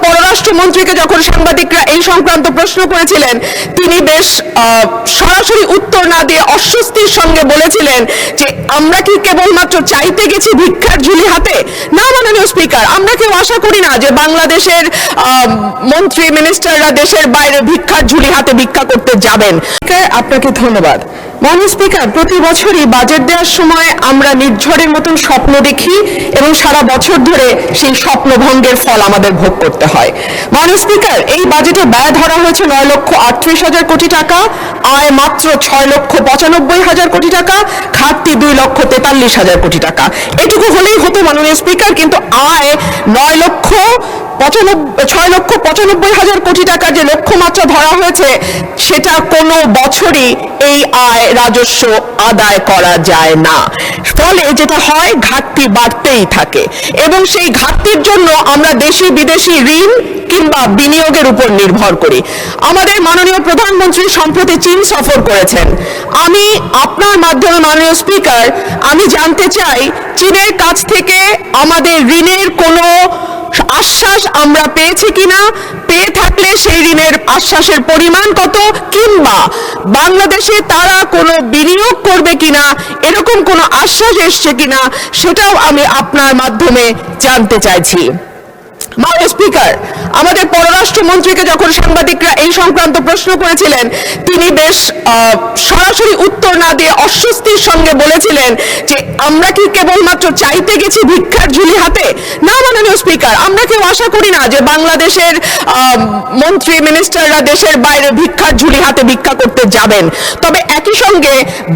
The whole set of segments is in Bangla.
পররাষ্ট্রমন্ত্রীকে যখন সাংবাদিকরা এই সংক্রান্ত প্রশ্ন করেছিলেন, তিনি বেশ সরাসরি উত্তর না দিয়ে অস্বস্তির সঙ্গে বলেছিলেন যে আমরা কি কেবলমাত্র চাইতে গেছি ভিক্ষার ঝুলি হাতে? না মাননীয় স্পিকার, আমরা কেউ আশা করি না যে বাংলাদেশের মন্ত্রী মিনিস্টাররা দেশের বাইরে ভিক্ষার ঝুলি হাতে ভিক্ষা করতে যাবেন। আপনাকে ধন্যবাদ। মাননীয় স্পিকার, প্রতি বছরই বাজেট দেওয়ার সময় আমরা নির্ঝরের মতন স্বপ্ন দেখি এবং সারা বছর ধরে সেই স্বপ্ন ভঙ্গের ফল আমাদের ভোগ করতে হয়। মাননীয় স্পিকার, এই বাজেটে ব্যয় ধরা হয়েছে 9,38,000 কোটি টাকা, আয় মাত্র 6,95,000 কোটি টাকা, ঘাটতি 2,43,000 কোটি টাকা। এটুকু হলেই হতো মাননীয় স্পিকার, কিন্তু আয় 6,95,000 কোটি টাকার যে লক্ষ্যমাত্রা ধরা হয়েছে সেটা কোনো বছরই এই আয় রাজস্ব আদায় করা যায় না। ফলে যেটা হয়, ঘাটতি বাড়তেই থাকে এবং সেই ঘাটতির জন্য আমরা দেশি বিদেশি ঋণ কিংবা বিনিয়োগের উপর নির্ভর করি। আমাদের মাননীয় প্রধানমন্ত্রী সম্প্রতি চীন সফর করেছেন। আমি আপনার মাধ্যমে মাননীয় স্পিকার, আমি জানতে চাই চীনের কাছ থেকে আমাদের ঋণের কোনো আশ্বাস আমরা পেয়েছি কিনা, পেয়ে থাকলে সেই ঋণের আশ্বাসের পরিমাণ কত, কিংবা বাংলাদেশে তারা কোনো বিনিয়োগ করবে কিনা এরকম কোনো আশ্বাস এসছে কিনা সেটাও আমি আপনার মাধ্যমে জানতে চাইছি। মাননীয় স্পিকার, আমাদের পররাষ্ট্রমন্ত্রীকে যখন সাংবাদিকরা এই সংক্রান্ত প্রশ্ন করেছিলেন, তিনি বেশ সরাসরি উত্তর না দিয়ে অস্বস্তির সঙ্গে বলেছিলেন যে আমরা কি কেবলমাত্র চাইতে গেছি ভিক্ষার ঝুলি হাতে? না মাননীয় স্পিকার, আমরা কেউ আশা করি না যে বাংলাদেশের মন্ত্রী মিনিস্টাররা দেশের বাইরে ভিক্ষার ঝুলি হাতে ভিক্ষা করতে যাবেন। তবে একই সঙ্গে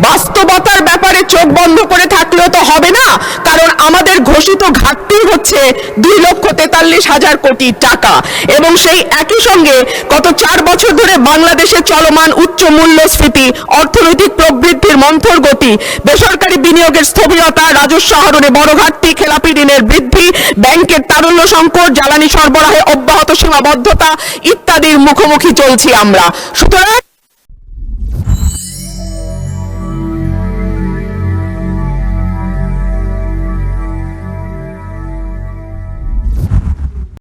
বাস্তবতার ব্যাপারে চোখ বন্ধ করে থাকলেও তো হবে না, কারণ আমাদের ঘোষিত ঘাটতি হচ্ছে 2,43,000 কোটি টাকা এবং সেই একই সঙ্গে গত 4 বছর ধরে বাংলাদেশে চলমান উচ্চ মূল্যস্ফীতি, অর্থনৈতিক প্রবৃদ্ধির মন্থর গতি, বেসরকারি বিনিয়োগের স্থবিরতা, রাজস্ব আহরণে বড় ঘাটতি, খেলাপি ঋণের বৃদ্ধি, ব্যাংকের তারল্য সংকট, জ্বালানি সরবরাহে অব্যাহত সীমাবদ্ধতা ইত্যাদির মুখোমুখি চলছি আমরা। সুতরাং